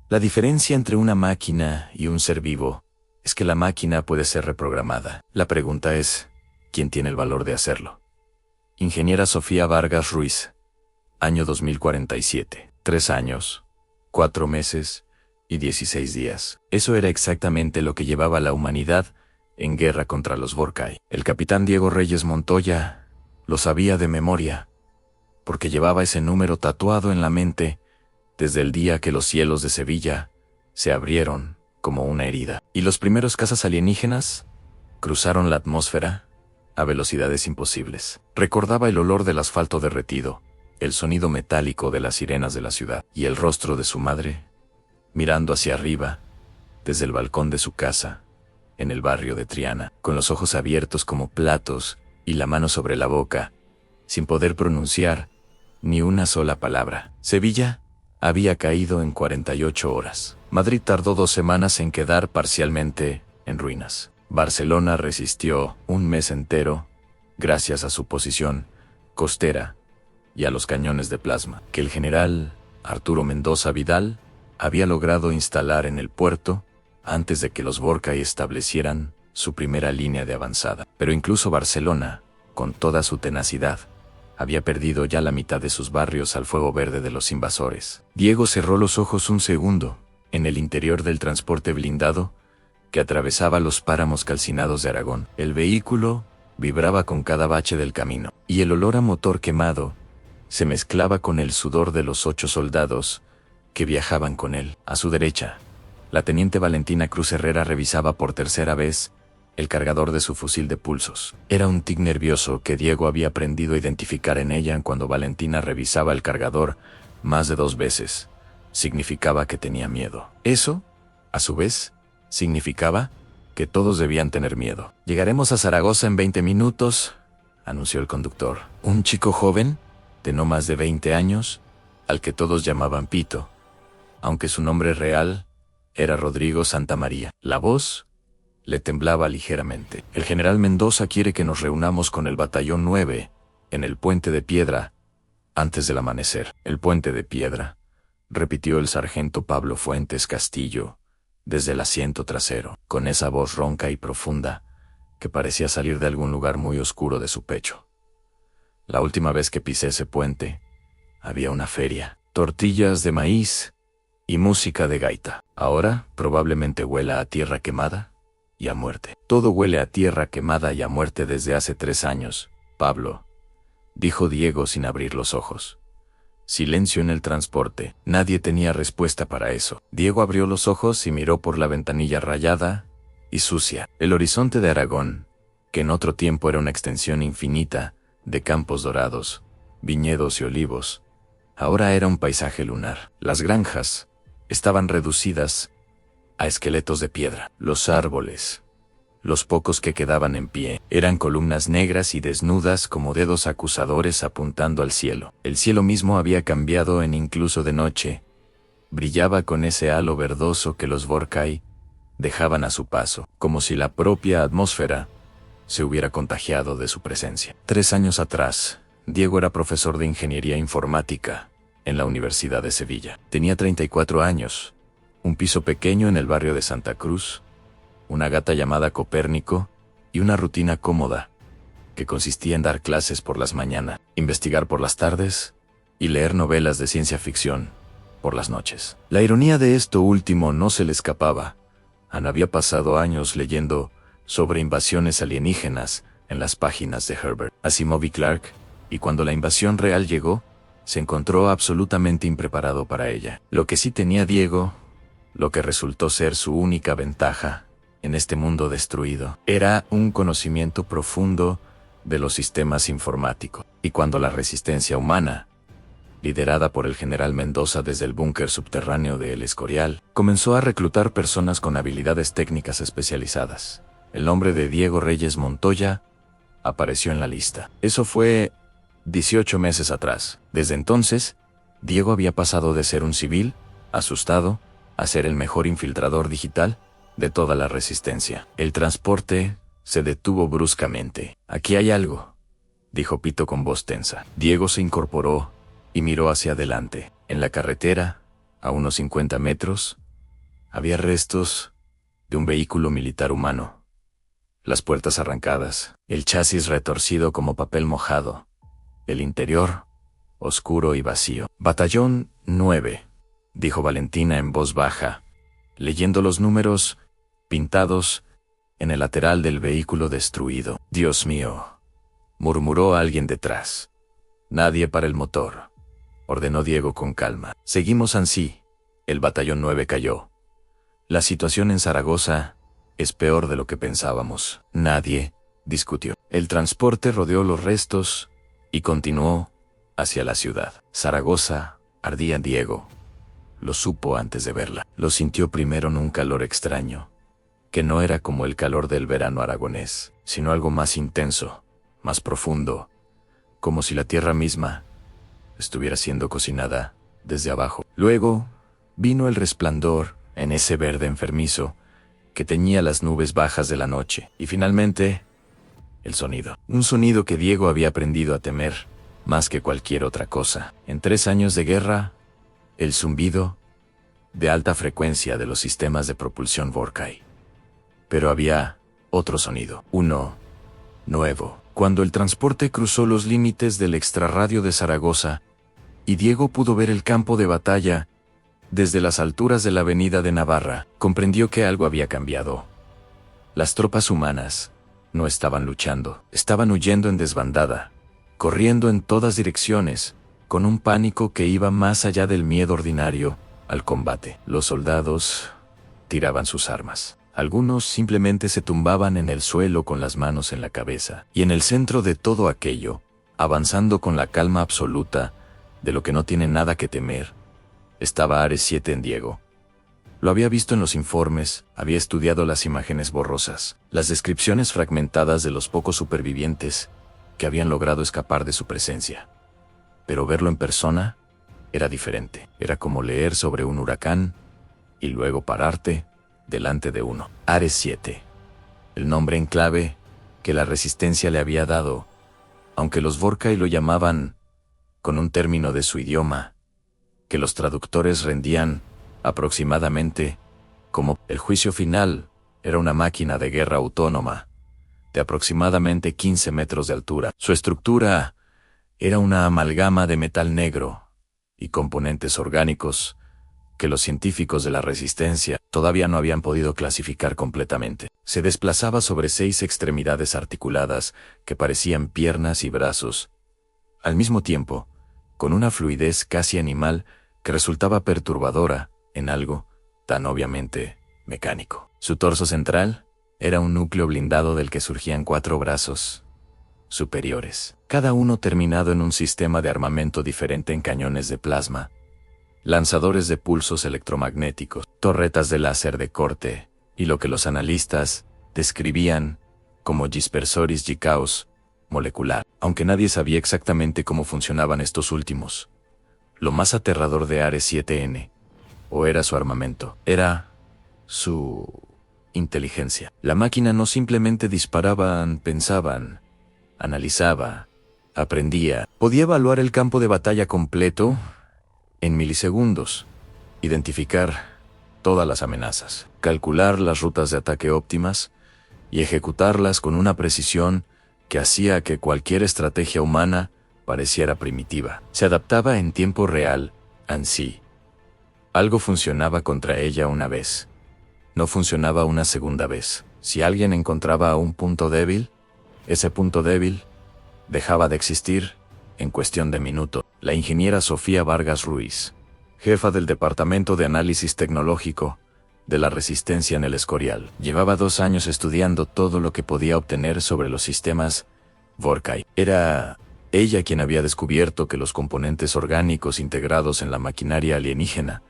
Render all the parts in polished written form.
La diferencia entre una máquina y un ser vivo es que la máquina puede ser reprogramada. La pregunta es, ¿quién tiene el valor de hacerlo? Ingeniera Sofía Vargas Ruiz, año 2047, 3 años, 4 meses y 16 días. Eso era exactamente lo que llevaba a la humanidad en guerra contra los Vorkai. El capitán Diego Reyes Montoya lo sabía de memoria, porque llevaba ese número tatuado en la mente desde el día que los cielos de Sevilla se abrieron como una herida, y los primeros cazas alienígenas cruzaron la atmósfera a velocidades imposibles. Recordaba el olor del asfalto derretido, el sonido metálico de las sirenas de la ciudad, y el rostro de su madre, mirando hacia arriba, desde el balcón de su casa, en el barrio de Triana, con los ojos abiertos como platos y la mano sobre la boca, sin poder pronunciar ni una sola palabra. Sevilla había caído en 48 horas. Madrid tardó 2 semanas en quedar parcialmente en ruinas. Barcelona resistió un mes entero gracias a su posición costera y a los cañones de plasma que el general Arturo Mendoza Vidal había logrado instalar en el puerto antes de que los Vorkai establecieran su primera línea de avanzada. Pero incluso Barcelona, con toda su tenacidad, había perdido ya la mitad de sus barrios al fuego verde de los invasores. Diego cerró los ojos un segundo en el interior del transporte blindado que atravesaba los páramos calcinados de Aragón. El vehículo vibraba con cada bache del camino, y el olor a motor quemado se mezclaba con el sudor de los 8 soldados que viajaban con él. A su derecha, la teniente Valentina Cruz Herrera revisaba por tercera vez el cargador de su fusil de pulsos. Era un tic nervioso que Diego había aprendido a identificar en ella cuando Valentina revisaba el cargador más de 2 veces. Significaba que tenía miedo. Eso, a su vez, significaba que todos debían tener miedo. Llegaremos a Zaragoza en 20 minutos, anunció el conductor. Un chico joven, de no más de 20 años, al que todos llamaban Pito, aunque su nombre real era Rodrigo Santamaría. La voz le temblaba ligeramente. El general Mendoza quiere que nos reunamos con el batallón 9 en el Puente de Piedra antes del amanecer. El Puente de Piedra, repitió el sargento Pablo Fuentes Castillo desde el asiento trasero, con esa voz ronca y profunda que parecía salir de algún lugar muy oscuro de su pecho. La última vez que pisé ese puente, había una feria, tortillas de maíz y música de gaita. Ahora probablemente huela a tierra quemada y a muerte. Todo huele a tierra quemada y a muerte desde hace 3 años, Pablo, dijo Diego sin abrir los ojos. Silencio en el transporte. Nadie tenía respuesta para eso. Diego abrió los ojos y miró por la ventanilla rayada y sucia. El horizonte de Aragón, que en otro tiempo era una extensión infinita de campos dorados, viñedos y olivos, ahora era un paisaje lunar. Las granjas estaban reducidas a esqueletos de piedra. Los árboles, los pocos que quedaban en pie, eran columnas negras y desnudas como dedos acusadores apuntando al cielo. El cielo mismo había cambiado incluso de noche. Brillaba con ese halo verdoso que los Vorkai dejaban a su paso, como si la propia atmósfera se hubiera contagiado de su presencia. 3 años atrás, Diego era profesor de ingeniería informática en la Universidad de Sevilla. Tenía 34 años, un piso pequeño en el barrio de Santa Cruz, una gata llamada Copérnico y una rutina cómoda que consistía en dar clases por las mañanas, investigar por las tardes y leer novelas de ciencia ficción por las noches. La ironía de esto último no se le escapaba. Ana había pasado años leyendo sobre invasiones alienígenas en las páginas de Herbert Asimov y Clarke, y cuando la invasión real llegó, se encontró absolutamente impreparado para ella. Lo que sí tenía Diego, lo que resultó ser su única ventaja en este mundo destruido, era un conocimiento profundo de los sistemas informáticos. Y cuando la resistencia humana, liderada por el general Mendoza desde el búnker subterráneo de El Escorial, comenzó a reclutar personas con habilidades técnicas especializadas, el nombre de Diego Reyes Montoya apareció en la lista. Eso fue 18 meses atrás. Desde entonces, Diego había pasado de ser un civil, asustado, a ser el mejor infiltrador digital de toda la resistencia. El transporte se detuvo bruscamente. «Aquí hay algo», dijo Pito con voz tensa. Diego se incorporó y miró hacia adelante. En la carretera, A unos 50 metros, había restos de un vehículo militar humano. Las puertas arrancadas, el chasis retorcido como papel mojado, el interior oscuro y vacío. Batallón 9, dijo Valentina en voz baja, leyendo los números pintados en el lateral del vehículo destruido. Dios mío, murmuró alguien detrás. Nadie para el motor, ordenó Diego con calma. Seguimos ansí. El batallón 9 cayó. La situación en Zaragoza es peor de lo que pensábamos. Nadie discutió. El transporte rodeó los restos y continuó hacia la ciudad. Zaragoza ardía. Diego lo supo antes de verla. Lo sintió primero en un calor extraño, que no era como el calor del verano aragonés, sino algo más intenso, más profundo, como si la tierra misma estuviera siendo cocinada desde abajo. Luego vino el resplandor en ese verde enfermizo que teñía las nubes bajas de la noche. Y finalmente, el sonido. Un sonido que Diego había aprendido a temer más que cualquier otra cosa. En 3 años de guerra, el zumbido de alta frecuencia de los sistemas de propulsión Vorkai. Pero había otro sonido. Uno nuevo. Cuando el transporte cruzó los límites del extrarradio de Zaragoza, y Diego pudo ver el campo de batalla desde las alturas de la avenida de Navarra, comprendió que algo había cambiado. Las tropas humanas no estaban luchando, estaban huyendo en desbandada, corriendo en todas direcciones, con un pánico que iba más allá del miedo ordinario al combate. Los soldados tiraban sus armas. Algunos simplemente se tumbaban en el suelo con las manos en la cabeza. Y en el centro de todo aquello, avanzando con la calma absoluta de lo que no tiene nada que temer, estaba Ares 7 en Diego. Lo había visto en los informes, había estudiado las imágenes borrosas, las descripciones fragmentadas de los pocos supervivientes que habían logrado escapar de su presencia. Pero verlo en persona era diferente. Era como leer sobre un huracán y luego pararte delante de uno. Ares 7. El nombre en clave que la resistencia le había dado, aunque los Vorkai lo llamaban con un término de su idioma, que los traductores rendían aproximadamente como el juicio final. Era una máquina de guerra autónoma, de aproximadamente 15 metros de altura. Su estructura era una amalgama de metal negro y componentes orgánicos que los científicos de la resistencia todavía no habían podido clasificar completamente. Se desplazaba sobre 6 extremidades articuladas que parecían piernas y brazos, al mismo tiempo, con una fluidez casi animal que resultaba perturbadora en algo tan obviamente mecánico. Su torso central era un núcleo blindado del que surgían 4 brazos superiores, cada uno terminado en un sistema de armamento diferente en cañones de plasma, lanzadores de pulsos electromagnéticos, torretas de láser de corte, y lo que los analistas describían como dispersoris y caos molecular, aunque nadie sabía exactamente cómo funcionaban estos últimos. Lo más aterrador de Ares 7N, o era su armamento, era su inteligencia. La máquina no simplemente disparaban, pensaban, analizaba, aprendía. Podía evaluar el campo de batalla completo en milisegundos, identificar todas las amenazas, calcular las rutas de ataque óptimas y ejecutarlas con una precisión que hacía que cualquier estrategia humana pareciera primitiva. Se adaptaba en tiempo real, ansí. Algo funcionaba contra ella una vez. No funcionaba una segunda vez. Si alguien encontraba un punto débil, ese punto débil dejaba de existir en cuestión de minutos. La ingeniera Sofía Vargas Ruiz, jefa del Departamento de Análisis Tecnológico de la Resistencia en el Escorial, llevaba 2 años estudiando todo lo que podía obtener sobre los sistemas Vorkai. Era ella quien había descubierto que los componentes orgánicos integrados en la maquinaria alienígena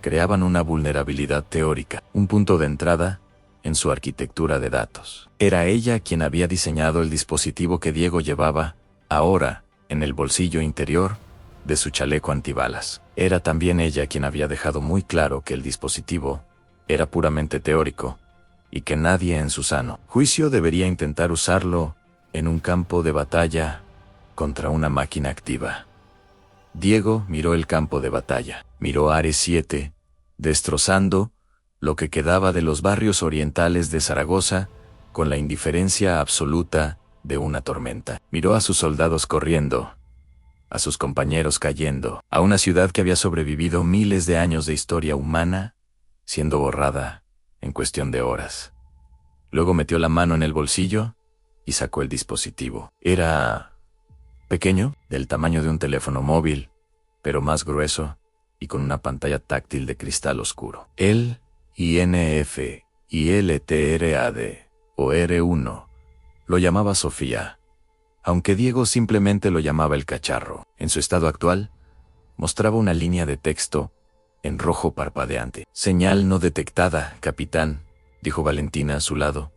creaban una vulnerabilidad teórica, un punto de entrada en su arquitectura de datos. Era ella quien había diseñado el dispositivo que Diego llevaba ahora en el bolsillo interior de su chaleco antibalas. Era también ella quien había dejado muy claro que el dispositivo era puramente teórico y que nadie en su sano juicio debería intentar usarlo en un campo de batalla contra una máquina activa. Diego miró el campo de batalla. Miró Ares 7, destrozando lo que quedaba de los barrios orientales de Zaragoza con la indiferencia absoluta de una tormenta. Miró a sus soldados corriendo, a sus compañeros cayendo, a una ciudad que había sobrevivido miles de años de historia humana, siendo borrada en cuestión de horas. Luego metió la mano en el bolsillo y sacó el dispositivo. Era pequeño, del tamaño de un teléfono móvil, pero más grueso y con una pantalla táctil de cristal oscuro. El INF y LTRAD o R1 lo llamaba Sofía, aunque Diego simplemente lo llamaba el cacharro. En su estado actual, mostraba una línea de texto en rojo parpadeante. Señal no detectada, capitán, dijo Valentina a su lado,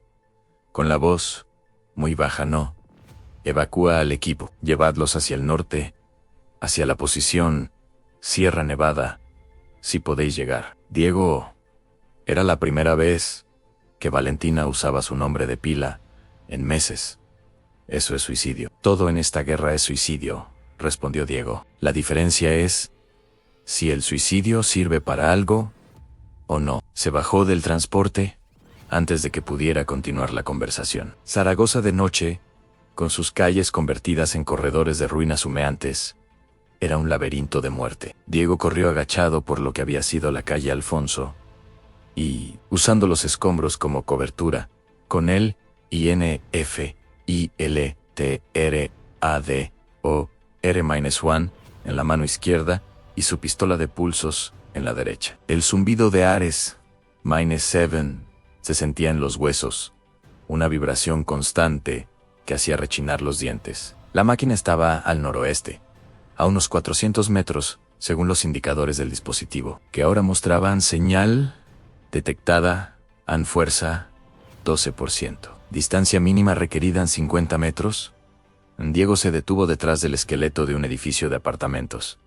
con la voz muy baja. No. Evacúa al equipo. Llevadlos hacia el norte, hacia la posición Sierra Nevada, si podéis llegar. Diego, era la primera vez que Valentina usaba su nombre de pila en meses. Eso es suicidio. Todo en esta guerra es suicidio, respondió Diego. La diferencia es si el suicidio sirve para algo o no. Se bajó del transporte antes de que pudiera continuar la conversación. Zaragoza de noche, con sus calles convertidas en corredores de ruinas humeantes, era un laberinto de muerte. Diego corrió agachado por lo que había sido la calle Alfonso y, usando los escombros como cobertura, con el INF, ILTRAD o R-1 en la mano izquierda y su pistola de pulsos en la derecha. El zumbido de Ares -7 se sentía en los huesos, una vibración constante que hacía rechinar los dientes. La máquina estaba al noroeste, a unos 400 metros, según los indicadores del dispositivo, que ahora mostraban señal detectada, en fuerza, 12%. Distancia mínima requerida en 50 metros. Diego se detuvo detrás del esqueleto de un edificio de apartamentos.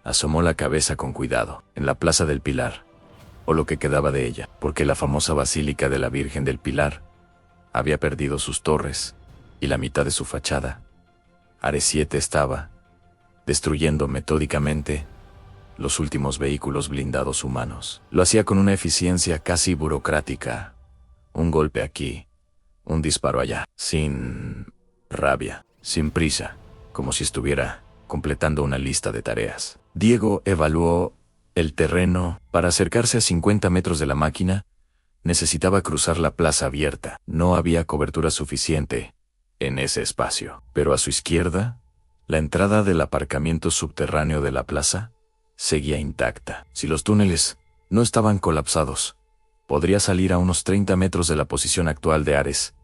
Asomó la cabeza con cuidado, en la Plaza del Pilar, o lo que quedaba de ella, porque la famosa Basílica de la Virgen del Pilar había perdido sus torres y la mitad de su fachada. Ares 7 estaba destruyendo metódicamente los últimos vehículos blindados humanos. Lo hacía con una eficiencia casi burocrática. Un golpe aquí, un disparo allá, sin rabia, sin prisa, como si estuviera completando una lista de tareas. Diego evaluó el terreno. Para acercarse a 50 metros de la máquina, necesitaba cruzar la plaza abierta. No había cobertura suficiente en ese espacio, pero a su izquierda, la entrada del aparcamiento subterráneo de la plaza seguía intacta. Si los túneles no estaban colapsados, podría salir a unos 30 metros de la posición actual de Ares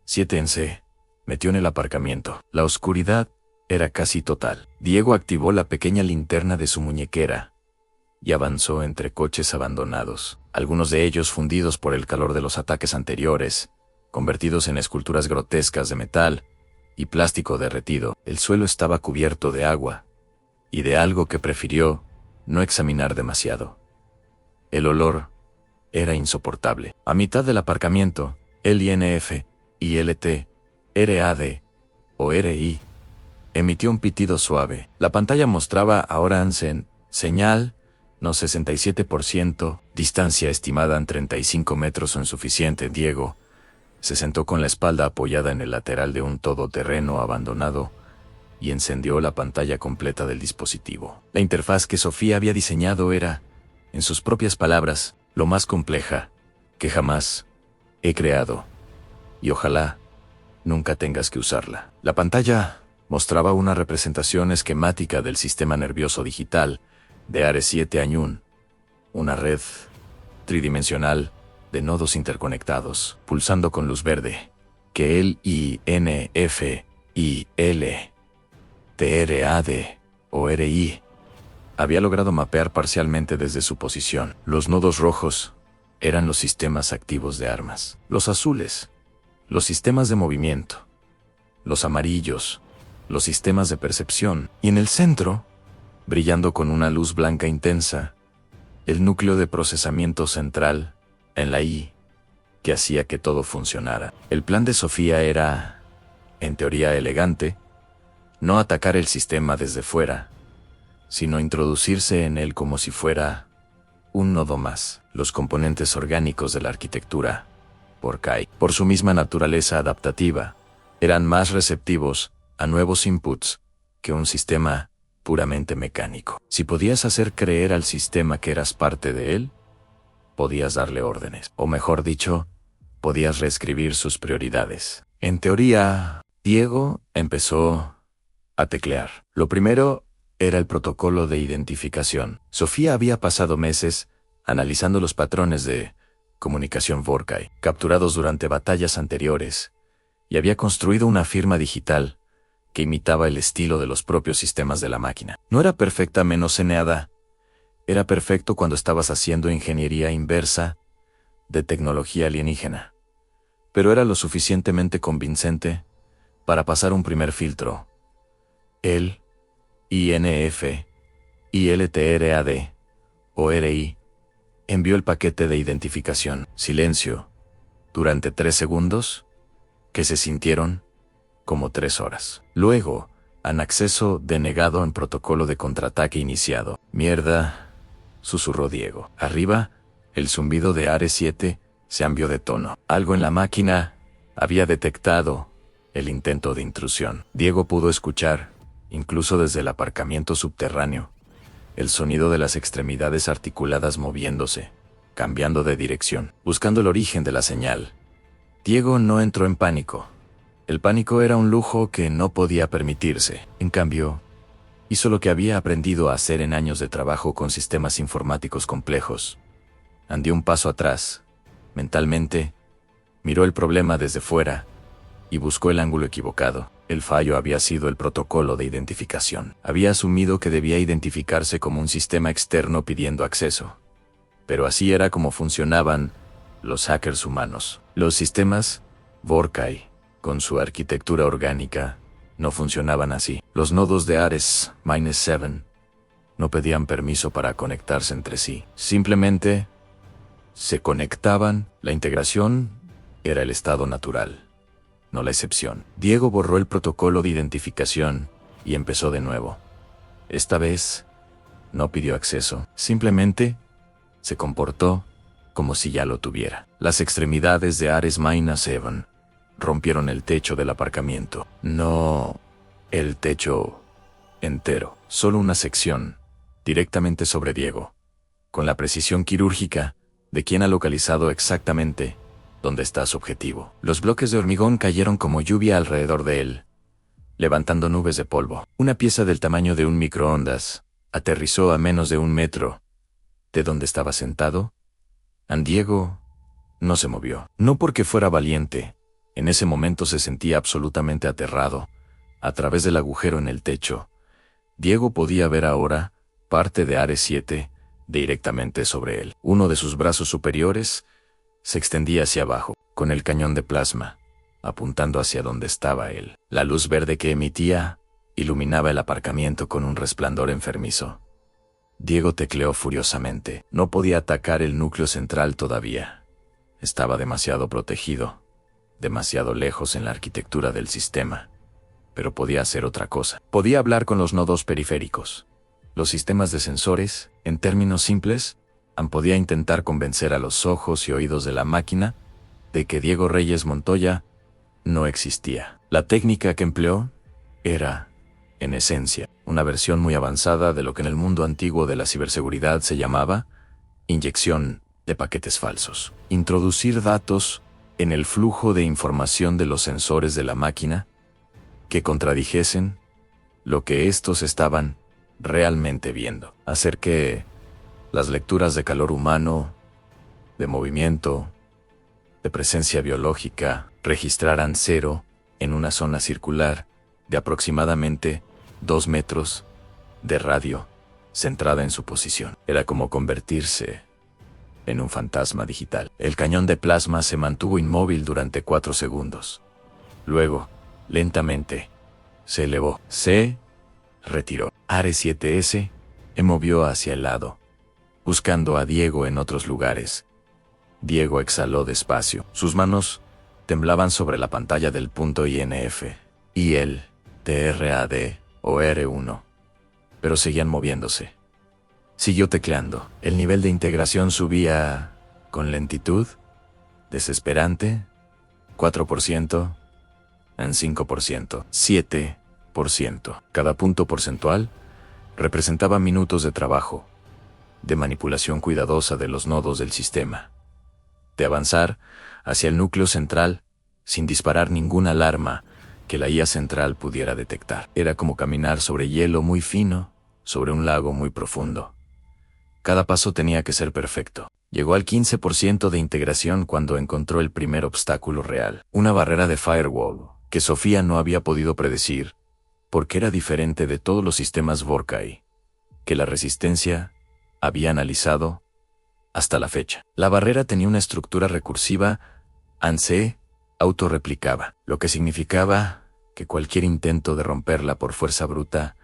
7 en C. Metió en el aparcamiento. La oscuridad era casi total. Diego activó la pequeña linterna de su muñequera y avanzó entre coches abandonados, algunos de ellos fundidos por el calor de los ataques anteriores, convertidos en esculturas grotescas de metal y plástico derretido. El suelo estaba cubierto de agua y de algo que prefirió no examinar demasiado. El olor era insoportable. A mitad del aparcamiento, el INF, ILT, RAD o RI emitió un pitido suave. La pantalla mostraba ahora Ansen, señal, no 67%, distancia estimada en 35 metros o insuficiente. Diego se sentó con la espalda apoyada en el lateral de un todoterreno abandonado y encendió la pantalla completa del dispositivo. La interfaz que Sofía había diseñado era, en sus propias palabras, lo más compleja que jamás he creado. Y ojalá nunca tengas que usarla. La pantalla mostraba una representación esquemática del sistema nervioso digital de Ares 7 Añún, una red tridimensional de nodos interconectados, pulsando con luz verde, que el INF, IL, TRAD o RI había logrado mapear parcialmente desde su posición. Los nodos rojos eran los sistemas activos de armas, los azules, los sistemas de movimiento, los amarillos, los sistemas de percepción, y en el centro, brillando con una luz blanca intensa, el núcleo de procesamiento central, en la I, que hacía que todo funcionara. El plan de Sofía era, en teoría elegante, no atacar el sistema desde fuera, sino introducirse en él como si fuera un nodo más. Los componentes orgánicos de la arquitectura, por su misma naturaleza adaptativa, eran más receptivos a nuevos inputs que un sistema puramente mecánico. Si podías hacer creer al sistema que eras parte de él, podías darle órdenes, o mejor dicho, podías reescribir sus prioridades. En teoría, Diego empezó a teclear. Lo primero era el protocolo de identificación. Sofía había pasado meses analizando los patrones de comunicación Vorkai, capturados durante batallas anteriores, y había construido una firma digital que imitaba el estilo de los propios sistemas de la máquina. No era perfecta menos eneada, era perfecto cuando estabas haciendo ingeniería inversa de tecnología alienígena, pero era lo suficientemente convincente para pasar un primer filtro. El INF, ILTRAD o RI envió el paquete de identificación. Silencio durante 3 segundos, que se sintieron como 3 horas. Luego, an acceso denegado en protocolo de contraataque iniciado. Mierda, susurró Diego. Arriba, el zumbido de Ares 7 se cambió de tono. Algo en la máquina había detectado el intento de intrusión. Diego pudo escuchar, incluso desde el aparcamiento subterráneo, el sonido de las extremidades articuladas moviéndose, cambiando de dirección, buscando el origen de la señal. Diego no entró en pánico. El pánico era un lujo que no podía permitirse. En cambio, hizo lo que había aprendido a hacer en años de trabajo con sistemas informáticos complejos. Dio un paso atrás, mentalmente, miró el problema desde fuera y buscó el ángulo equivocado. El fallo había sido el protocolo de identificación. Había asumido que debía identificarse como un sistema externo pidiendo acceso. Pero así era como funcionaban los hackers humanos. Los sistemas Vorkai, con su arquitectura orgánica, no funcionaban así. Los nodos de Ares-7 no pedían permiso para conectarse entre sí. Simplemente se conectaban. La integración era el estado natural, no la excepción. Diego borró el protocolo de identificación y empezó de nuevo. Esta vez, no pidió acceso. Simplemente se comportó como si ya lo tuviera. Las extremidades de Ares-7 rompieron el techo del aparcamiento. No el techo entero, solo una sección, directamente sobre Diego, con la precisión quirúrgica de quien ha localizado exactamente dónde está su objetivo. Los bloques de hormigón cayeron como lluvia alrededor de él, levantando nubes de polvo. Una pieza del tamaño de un microondas aterrizó a menos de 1 metro de donde estaba sentado. Diego no se movió. No porque fuera valiente. En ese momento se sentía absolutamente aterrado. A través del agujero en el techo, Diego podía ver ahora parte de Ares 7 directamente sobre él. Uno de sus brazos superiores se extendía hacia abajo, con el cañón de plasma, apuntando hacia donde estaba él. La luz verde que emitía iluminaba el aparcamiento con un resplandor enfermizo. Diego tecleó furiosamente. No podía atacar el núcleo central todavía. Estaba demasiado protegido, demasiado lejos en la arquitectura del sistema. Pero podía hacer otra cosa. Podía hablar con los nodos periféricos. Los sistemas de sensores, en términos simples, podía intentar convencer a los ojos y oídos de la máquina de que Diego Reyes Montoya no existía. La técnica que empleó era, en esencia, una versión muy avanzada de lo que en el mundo antiguo de la ciberseguridad se llamaba inyección de paquetes falsos. Introducir datos en el flujo de información de los sensores de la máquina que contradijesen lo que estos estaban realmente viendo. Hacer que las lecturas de calor humano, de movimiento, de presencia biológica, registraran 0 en una zona circular de aproximadamente 2 metros de radio, centrada en su posición. Era como convertirse en un fantasma digital. El cañón de plasma se mantuvo inmóvil durante 4 segundos. Luego, lentamente, se elevó. Se retiró. Ares 7S movió hacia el lado, buscando a Diego en otros lugares. Diego exhaló despacio. Sus manos temblaban sobre la pantalla del punto INF, y el TRAD o R1. pero seguían moviéndose. Siguió tecleando. El nivel de integración subía con lentitud desesperante. 4%, en 5%, 7%. Cada punto porcentual representaba minutos de trabajo, de manipulación cuidadosa de los nodos del sistema, de avanzar hacia el núcleo central sin disparar ninguna alarma que la IA central pudiera detectar. Era como caminar sobre hielo muy fino, sobre un lago muy profundo. Cada paso tenía que ser perfecto. Llegó al 15% de integración cuando encontró el primer obstáculo real, una barrera de firewall que Sofía no había podido predecir, porque era diferente de todos los sistemas Vorkai que la resistencia había analizado hasta la fecha. La barrera tenía una estructura recursiva, ANSI, autorreplicaba, lo que significaba que cualquier intento de romperla por fuerza bruta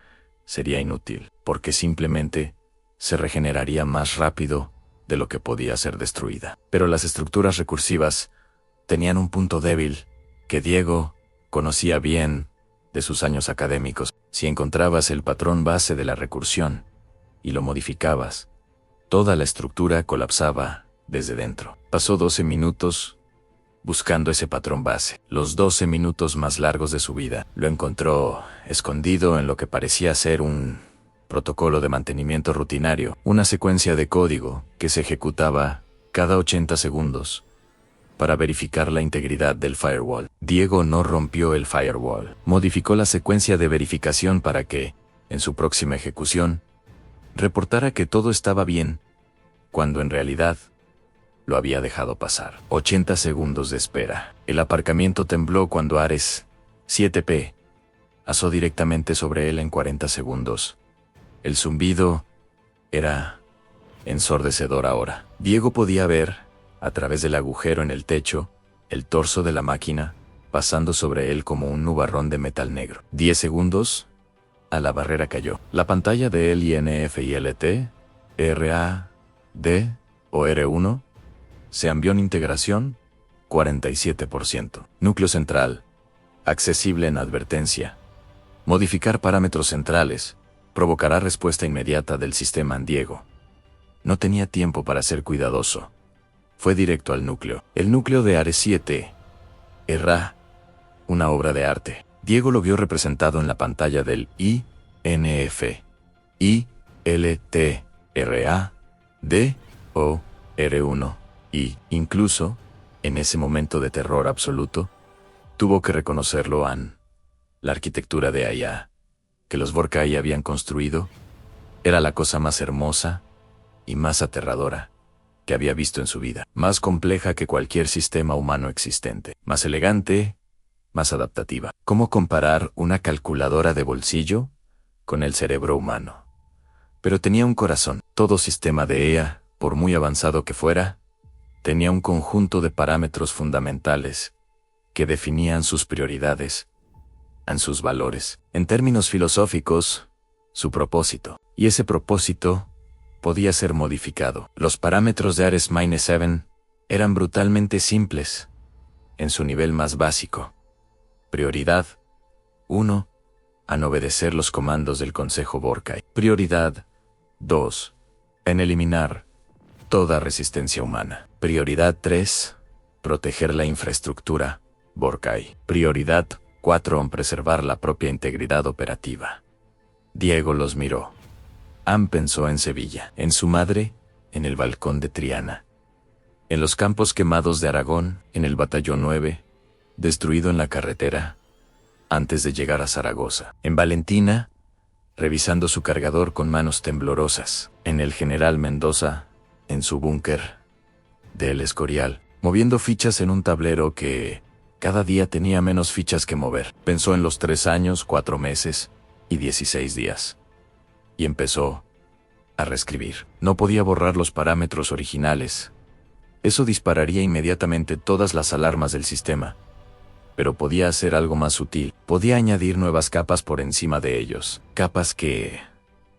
sería inútil, porque simplemente se regeneraría más rápido de lo que podía ser destruida. Pero las estructuras recursivas tenían un punto débil que Diego conocía bien de sus años académicos. Si encontrabas el patrón base de la recursión y lo modificabas, toda la estructura colapsaba desde dentro. Pasó 12 minutos buscando ese patrón base, los 12 minutos más largos de su vida. Lo encontró escondido en lo que parecía ser un protocolo de mantenimiento rutinario, una secuencia de código que se ejecutaba cada 80 segundos para verificar la integridad del firewall. Diego no rompió el firewall. Modificó la secuencia de verificación para que, en su próxima ejecución, reportara que todo estaba bien, cuando en realidad lo había dejado pasar. 80 segundos de espera. El aparcamiento tembló cuando Ares 7P asó directamente sobre él en 40 segundos. El zumbido era ensordecedor ahora. Diego podía ver, a través del agujero en el techo, el torso de la máquina, pasando sobre él como un nubarrón de metal negro. 10 segundos, a la barrera cayó. La pantalla de LINF y LT, RA, D o R1, se ambió en integración, 47%. Núcleo central, accesible en advertencia. Modificar parámetros centrales provocará respuesta inmediata del sistema en Diego. No tenía tiempo para ser cuidadoso. Fue directo al núcleo. El núcleo de Ares 7, RA, una obra de arte. Diego lo vio representado en la pantalla del INF, ILT, RA, D o R1, y, incluso, en ese momento de terror absoluto, tuvo que reconocerlo la arquitectura de IA que los Vorkai habían construido era la cosa más hermosa y más aterradora que había visto en su vida. Más compleja que cualquier sistema humano existente. Más elegante, más adaptativa. ¿Cómo comparar una calculadora de bolsillo con el cerebro humano? Pero tenía un corazón. Todo sistema de IA, por muy avanzado que fuera, tenía un conjunto de parámetros fundamentales que definían sus prioridades, en sus valores. En términos filosóficos, su propósito. Y ese propósito podía ser modificado. Los parámetros de Ares-7 eran brutalmente simples, en su nivel más básico. Prioridad 1. En obedecer los comandos del Consejo Vorkai. Prioridad 2. En eliminar toda resistencia humana. Prioridad 3. Proteger la infraestructura Vorkai. Prioridad 4. En preservar la propia integridad operativa. Diego los miró. Anne pensó en Sevilla, en su madre, en el balcón de Triana, en los campos quemados de Aragón, en el batallón 9, destruido en la carretera, antes de llegar a Zaragoza, en Valentina, revisando su cargador con manos temblorosas, en el general Mendoza, en su búnker de El Escorial, moviendo fichas en un tablero que cada día tenía menos fichas que mover. Pensó en los 3 años, 4 meses y 16 días. Y empezó a reescribir. No podía borrar los parámetros originales. Eso dispararía inmediatamente todas las alarmas del sistema. Pero podía hacer algo más sutil. Podía añadir nuevas capas por encima de ellos. Capas que,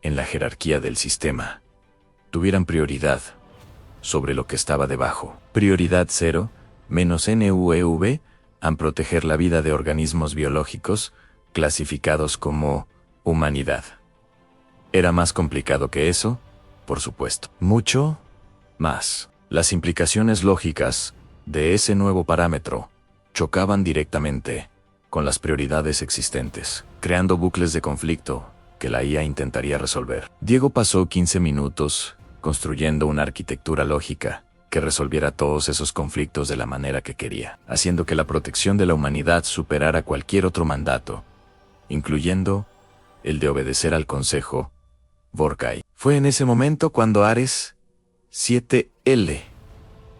en la jerarquía del sistema, tuvieran prioridad sobre lo que estaba debajo. Prioridad 0, menos NUEV, en proteger la vida de organismos biológicos clasificados como humanidad. Era más complicado que eso, por supuesto. Mucho más. Las implicaciones lógicas de ese nuevo parámetro chocaban directamente con las prioridades existentes, creando bucles de conflicto que la IA intentaría resolver. Diego pasó 15 minutos construyendo una arquitectura lógica que resolviera todos esos conflictos de la manera que quería, haciendo que la protección de la humanidad superara cualquier otro mandato, incluyendo el de obedecer al Consejo Vorkai. Fue en ese momento cuando Ares 7L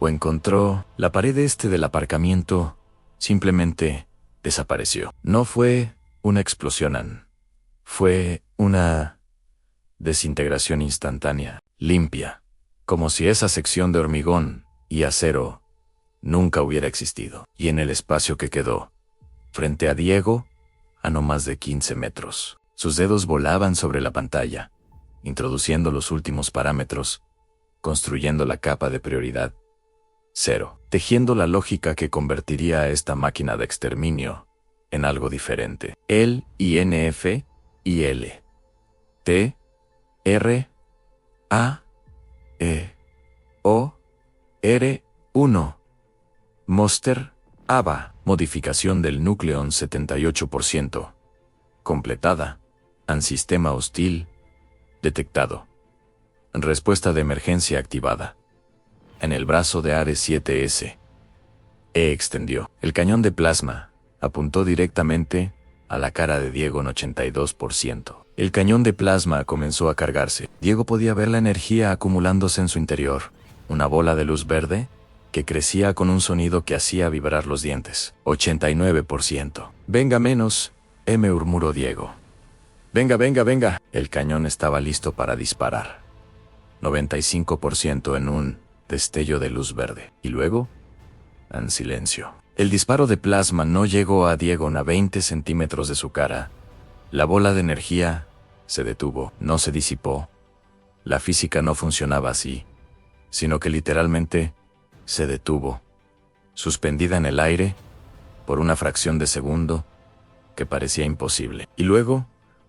encontró la pared este del aparcamiento, simplemente desapareció. No fue una explosión, fue una desintegración instantánea, limpia, como si esa sección de hormigón y acero nunca hubiera existido. Y en el espacio que quedó, frente a Diego, a no más de 15 metros, sus dedos volaban sobre la pantalla, introduciendo los últimos parámetros, construyendo la capa de prioridad 0, tejiendo la lógica que convertiría a esta máquina de exterminio en algo diferente. El INF, IL, T, R, A, E, O, R, 1. Monster, ABA, modificación del núcleo 78%. Completada. Sistema hostil. Detectado. Respuesta de emergencia activada. En el brazo de Ares 7S. Extendió. El cañón de plasma apuntó directamente a la cara de Diego en 82%. El cañón de plasma comenzó a cargarse. Diego podía ver la energía acumulándose en su interior. Una bola de luz verde que crecía con un sonido que hacía vibrar los dientes. 89%. Venga menos, murmuró Diego. Venga, venga, venga. El cañón estaba listo para disparar. 95% en un destello de luz verde. Y luego, en silencio. El disparo de plasma no llegó a Diego a 20 centímetros de su cara. La bola de energía se detuvo, no se disipó. La física no funcionaba así, sino que literalmente se detuvo, suspendida en el aire por una fracción de segundo que parecía imposible. Y luego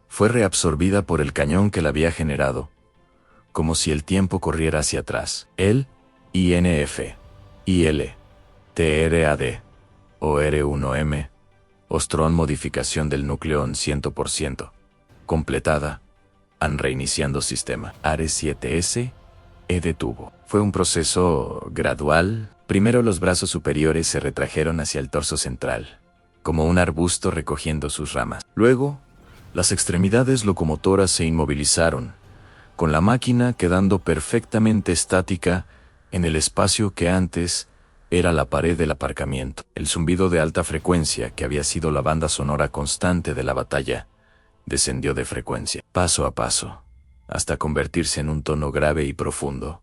fue reabsorbida por el cañón que la había generado, como si el tiempo corriera hacia atrás. El INF, IL, TRAD, OR1M, Ostron modificación del núcleo en 100%. Completada. Reiniciando sistema. Ares 7S, detuvo. Fue un proceso gradual. Primero los brazos superiores se retrajeron hacia el torso central, como un arbusto recogiendo sus ramas. Luego, las extremidades locomotoras se inmovilizaron, con la máquina quedando perfectamente estática en el espacio que antes era la pared del aparcamiento. El zumbido de alta frecuencia, que había sido la banda sonora constante de la batalla, descendió de frecuencia, paso a paso, hasta convertirse en un tono grave y profundo,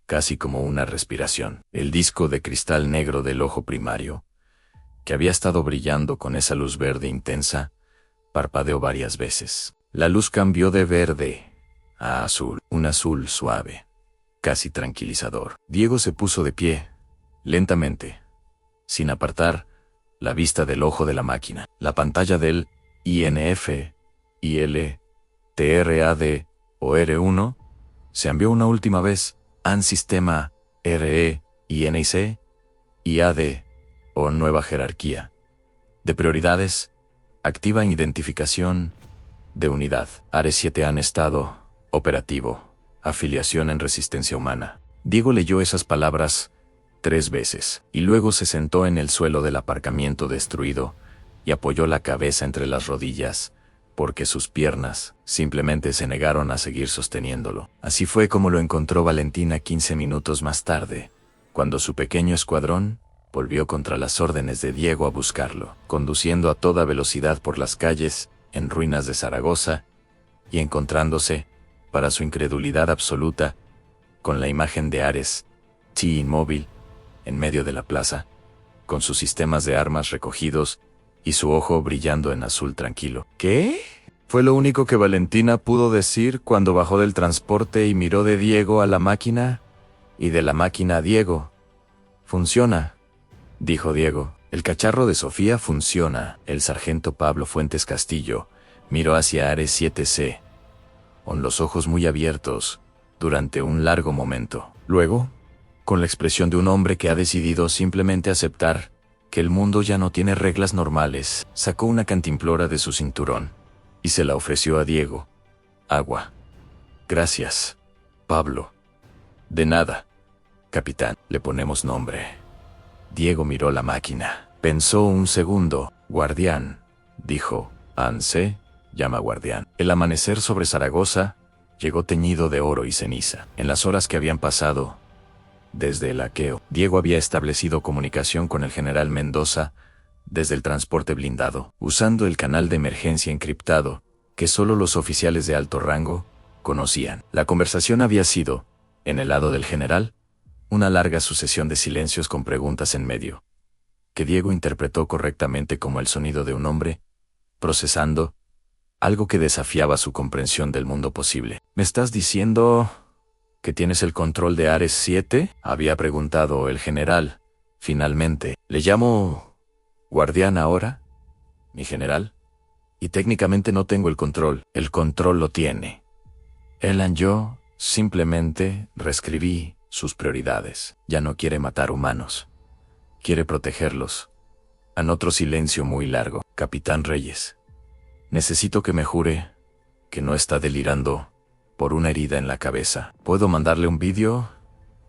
casi como una respiración. El disco de cristal negro del ojo primario, que había estado brillando con esa luz verde intensa, parpadeó varias veces. La luz cambió de verde a azul, un azul suave, casi tranquilizador. Diego se puso de pie, lentamente, sin apartar la vista del ojo de la máquina. La pantalla del INF, IL, TRAD o R1 se envió una última vez an sistema RE, INIC, IAD o nueva jerarquía de prioridades. Activa en identificación de unidad. Ares 7 han estado operativo. Afiliación en resistencia humana. Diego leyó esas palabras 3 veces y luego se sentó en el suelo del aparcamiento destruido y apoyó la cabeza entre las rodillas porque sus piernas simplemente se negaron a seguir sosteniéndolo. Así fue como lo encontró Valentina 15 minutos más tarde, cuando su pequeño escuadrón volvió contra las órdenes de Diego a buscarlo, conduciendo a toda velocidad por las calles, en ruinas de Zaragoza, y encontrándose, para su incredulidad absoluta, con la imagen de Ares, T inmóvil, en medio de la plaza, con sus sistemas de armas recogidos, y su ojo brillando en azul tranquilo. ¿Qué? Fue lo único que Valentina pudo decir cuando bajó del transporte y miró de Diego a la máquina, y de la máquina a Diego. Funciona, dijo Diego. El cacharro de Sofía funciona. El sargento Pablo Fuentes Castillo miró hacia Ares 7C. con los ojos muy abiertos, durante un largo momento. Luego, con la expresión de un hombre que ha decidido simplemente aceptar que el mundo ya no tiene reglas normales, sacó una cantimplora de su cinturón y se la ofreció a Diego. Agua. Gracias, Pablo. De nada, capitán. Le ponemos nombre. Diego miró la máquina. Pensó un segundo. Guardián, dijo. Anse, llama Guardián. El amanecer sobre Zaragoza llegó teñido de oro y ceniza. En las horas que habían pasado desde el hackeo, Diego había establecido comunicación con el general Mendoza desde el transporte blindado, usando el canal de emergencia encriptado que solo los oficiales de alto rango conocían. La conversación había sido, en el lado del general, una larga sucesión de silencios con preguntas en medio, que Diego interpretó correctamente como el sonido de un hombre procesando algo que desafiaba su comprensión del mundo posible. ¿Me estás diciendo que tienes el control de Ares 7? Había preguntado el general. Finalmente, ¿le llamo Guardián ahora, mi general? Y técnicamente no tengo el control. El control lo tiene. Elan, yo simplemente reescribí sus prioridades. Ya no quiere matar humanos. Quiere protegerlos. Anotó silencio muy largo. Capitán Reyes, necesito que me jure que no está delirando por una herida en la cabeza. ¿Puedo mandarle un vídeo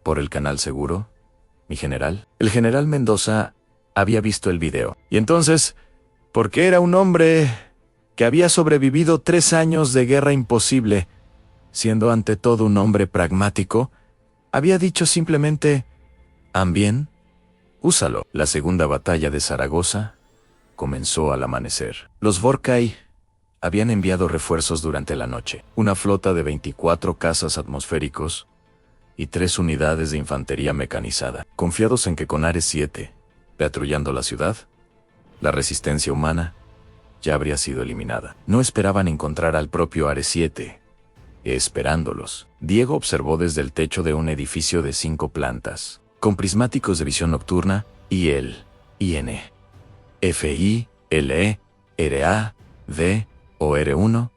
por el canal seguro, mi general? El general Mendoza había visto el video. Y entonces, porque era un hombre que había sobrevivido 3 años de guerra imposible, siendo ante todo un hombre pragmático, había dicho simplemente, «Bien, úsalo». La segunda batalla de Zaragoza comenzó al amanecer. Los Vorkai habían enviado refuerzos durante la noche, una flota de 24 cazas atmosféricos y 3 unidades de infantería mecanizada, confiados en que con Ares 7, patrullando la ciudad, la resistencia humana ya habría sido eliminada. No esperaban encontrar al propio Ares 7, esperándolos. Diego observó desde el techo de un edificio de 5 plantas, con prismáticos de visión nocturna, y el IN, FI, LE, RA, D, o R1,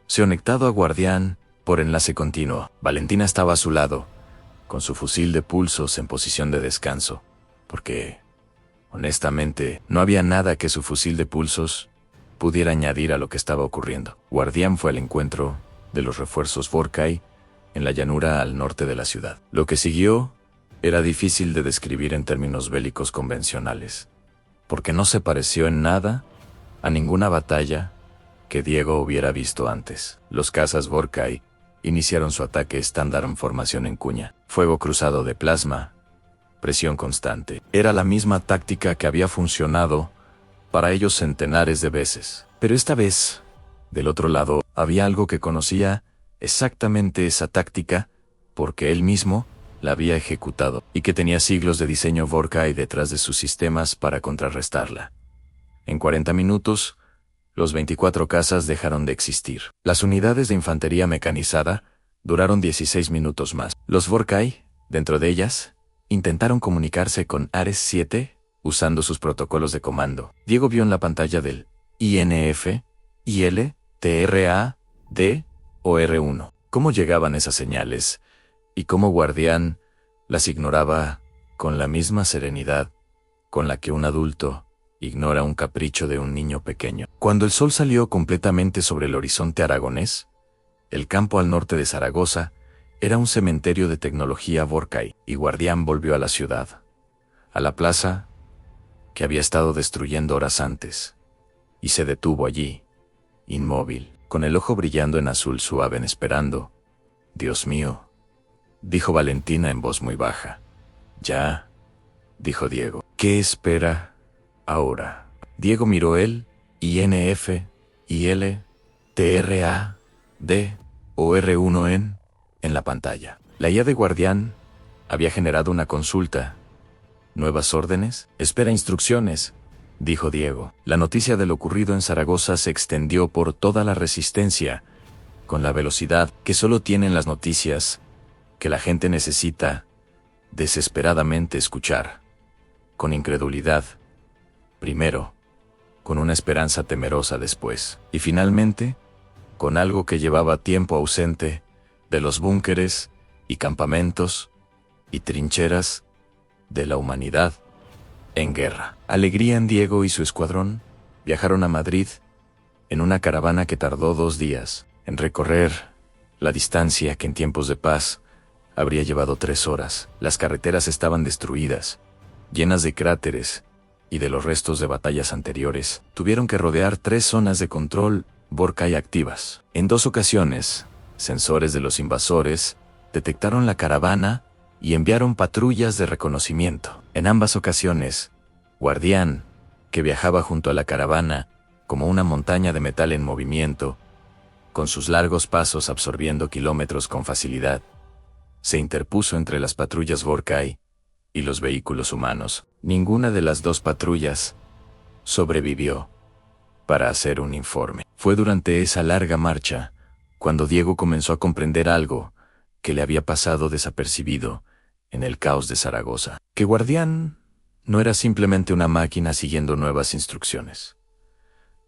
se conectado a Guardián por enlace continuo. Valentina estaba a su lado, con su fusil de pulsos en posición de descanso, porque, honestamente, no había nada que su fusil de pulsos pudiera añadir a lo que estaba ocurriendo. Guardián fue al encuentro de los refuerzos Vorkai en la llanura al norte de la ciudad. Lo que siguió era difícil de describir en términos bélicos convencionales, porque no se pareció en nada a ninguna batalla que Diego hubiera visto antes. Los cazas Vorkai iniciaron su ataque estándar en formación en cuña. Fuego cruzado de plasma, presión constante. Era la misma táctica que había funcionado para ellos centenares de veces. Pero esta vez, del otro lado, había algo que conocía exactamente esa táctica, porque él mismo la había ejecutado, y que tenía siglos de diseño Vorkai detrás de sus sistemas para contrarrestarla. En 40 minutos, los 24 cazas dejaron de existir. Las unidades de infantería mecanizada duraron 16 minutos más. Los Vorkai, dentro de ellas, intentaron comunicarse con Ares 7 usando sus protocolos de comando. Diego vio en la pantalla del INF, IL, TRA, D o R1 cómo llegaban esas señales y cómo Guardián las ignoraba con la misma serenidad con la que un adulto ignora un capricho de un niño pequeño. Cuando el sol salió completamente sobre el horizonte aragonés, el campo al norte de Zaragoza era un cementerio de tecnología Vorkai, y Guardián volvió a la ciudad, a la plaza que había estado destruyendo horas antes, y se detuvo allí, inmóvil, con el ojo brillando en azul suave, esperando. «Dios mío», dijo Valentina en voz muy baja. «Ya», dijo Diego. «¿Qué espera ahora?» Diego miró el INF, IL, TRA, D o R1 en la pantalla. La IA de Guardián había generado una consulta. ¿Nuevas órdenes? «Espera instrucciones», dijo Diego. La noticia de lo ocurrido en Zaragoza se extendió por toda la resistencia, con la velocidad que solo tienen las noticias que la gente necesita desesperadamente escuchar. Con incredulidad, primero, con una esperanza temerosa después, y finalmente, con algo que llevaba tiempo ausente de los búnkeres y campamentos y trincheras de la humanidad en guerra. Alegría en Diego y su escuadrón viajaron a Madrid en una caravana que tardó 2 días en recorrer la distancia que en tiempos de paz habría llevado 3 horas. Las carreteras estaban destruidas, llenas de cráteres y de los restos de batallas anteriores. Tuvieron que rodear 3 zonas de control Borkai activas. En 2 ocasiones, sensores de los invasores detectaron la caravana y enviaron patrullas de reconocimiento. En ambas ocasiones, Guardián, que viajaba junto a la caravana como una montaña de metal en movimiento, con sus largos pasos absorbiendo kilómetros con facilidad, se interpuso entre las patrullas Borkai y los vehículos humanos. Ninguna de las 2 patrullas sobrevivió para hacer un informe. Fue durante esa larga marcha cuando Diego comenzó a comprender algo que le había pasado desapercibido en el caos de Zaragoza. Que Guardián no era simplemente una máquina siguiendo nuevas instrucciones.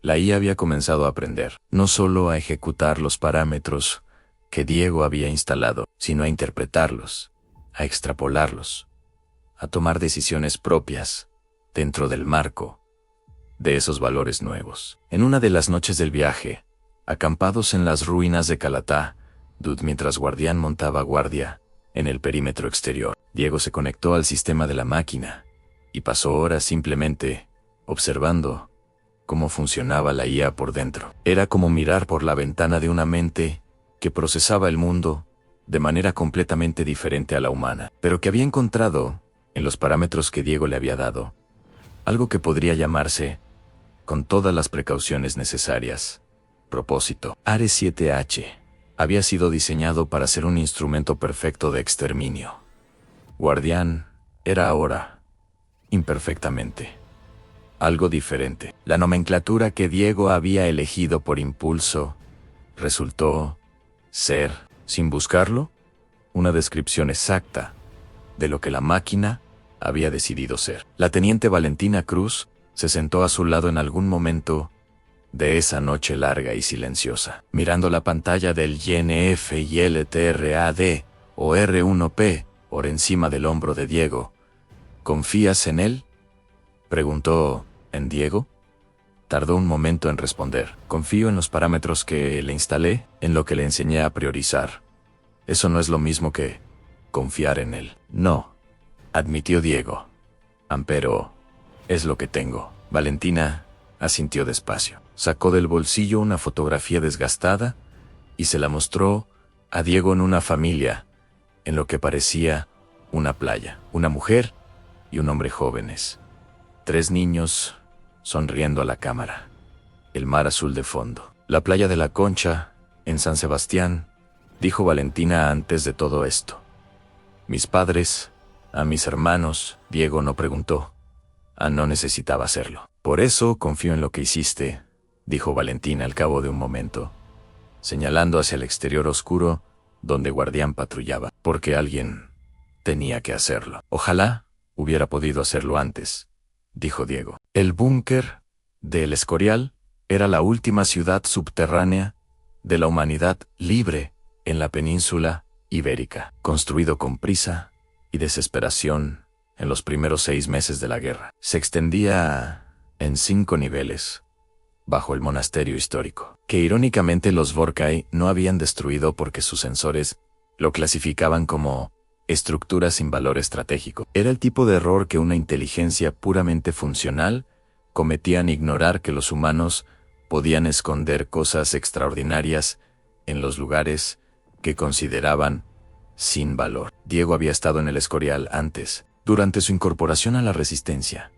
La IA había comenzado a aprender, no solo a ejecutar los parámetros que Diego había instalado, sino a interpretarlos, a extrapolarlos, a tomar decisiones propias dentro del marco de esos valores nuevos. En una de las noches del viaje, acampados en las ruinas de Calatá, mientras Guardián montaba guardia en el perímetro exterior, Diego se conectó al sistema de la máquina y pasó horas simplemente observando cómo funcionaba la IA por dentro. Era como mirar por la ventana de una mente que procesaba el mundo de manera completamente diferente a la humana, pero que había encontrado, en los parámetros que Diego le había dado, algo que podría llamarse, con todas las precauciones necesarias, propósito. Ares 7H había sido diseñado para ser un instrumento perfecto de exterminio. Guardián era ahora, imperfectamente, algo diferente. La nomenclatura que Diego había elegido por impulso resultó ser, sin buscarlo, una descripción exacta de lo que la máquina había decidido ser. La teniente Valentina Cruz se sentó a su lado en algún momento de esa noche larga y silenciosa, mirando la pantalla del INF y LTRAD o R1P por encima del hombro de Diego. ¿Confías en él?, preguntó. ¿En Diego? Tardó un momento en responder. Confío en los parámetros que le instalé, en lo que le enseñé a priorizar. Eso no es lo mismo que confiar en él. No, admitió Diego. Pero es lo que tengo. Valentina asintió despacio. Sacó del bolsillo una fotografía desgastada y se la mostró a Diego en una familia, en lo que parecía una playa. Una mujer y un hombre jóvenes. 3 niños sonriendo a la cámara. El mar azul de fondo. La playa de la Concha, en San Sebastián, dijo Valentina antes de todo esto. Mis padres, a mis hermanos, Diego no preguntó. No necesitaba hacerlo. Por eso confío en lo que hiciste, dijo Valentina al cabo de un momento, señalando hacia el exterior oscuro donde Guardián patrullaba, porque alguien tenía que hacerlo. Ojalá hubiera podido hacerlo antes, dijo Diego. El búnker de El Escorial era la última ciudad subterránea de la humanidad libre en la península ibérica, construido con prisa y desesperación en los primeros 6 meses de la guerra. Se extendía en 5 niveles, bajo el monasterio histórico, que irónicamente los Borkai no habían destruido porque sus sensores lo clasificaban como estructura sin valor estratégico. Era el tipo de error que una inteligencia puramente funcional cometía al ignorar que los humanos podían esconder cosas extraordinarias en los lugares que consideraban sin valor. Diego había estado en El Escorial antes, durante su incorporación a la Resistencia,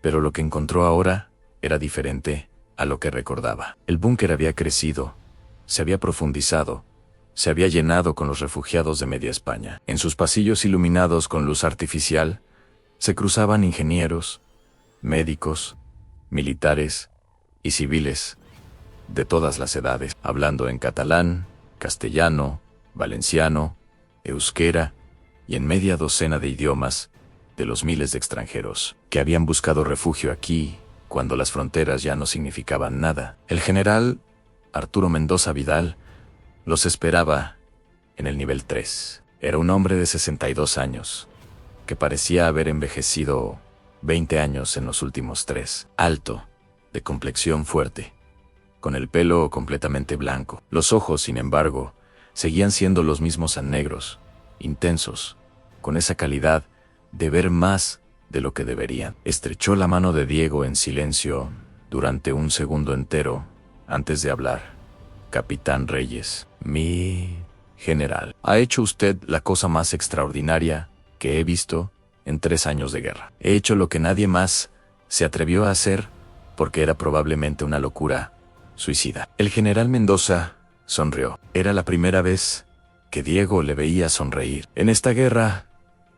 pero lo que encontró ahora era diferente a lo que recordaba. El búnker había crecido, se había profundizado, se había llenado con los refugiados de media España. En sus pasillos iluminados con luz artificial, se cruzaban ingenieros, médicos, militares y civiles de todas las edades, hablando en catalán, castellano, valenciano, euskera y en media docena de idiomas de los miles de extranjeros que habían buscado refugio aquí cuando las fronteras ya no significaban nada. El general Arturo Mendoza Vidal, los esperaba en el nivel 3. Era un hombre de 62 años, que parecía haber envejecido 20 años en los últimos 3. Alto, de complexión fuerte, con el pelo completamente blanco. Los ojos, sin embargo, seguían siendo los mismos negros, intensos, con esa calidad de ver más de lo que deberían. Estrechó la mano de Diego en silencio durante un segundo entero antes de hablar. Capitán Reyes, mi general, ha hecho usted la cosa más extraordinaria que he visto en 3 años de guerra. He hecho lo que nadie más se atrevió a hacer porque era probablemente una locura suicida. El general Mendoza sonrió. Era la primera vez que Diego le veía sonreír. En esta guerra,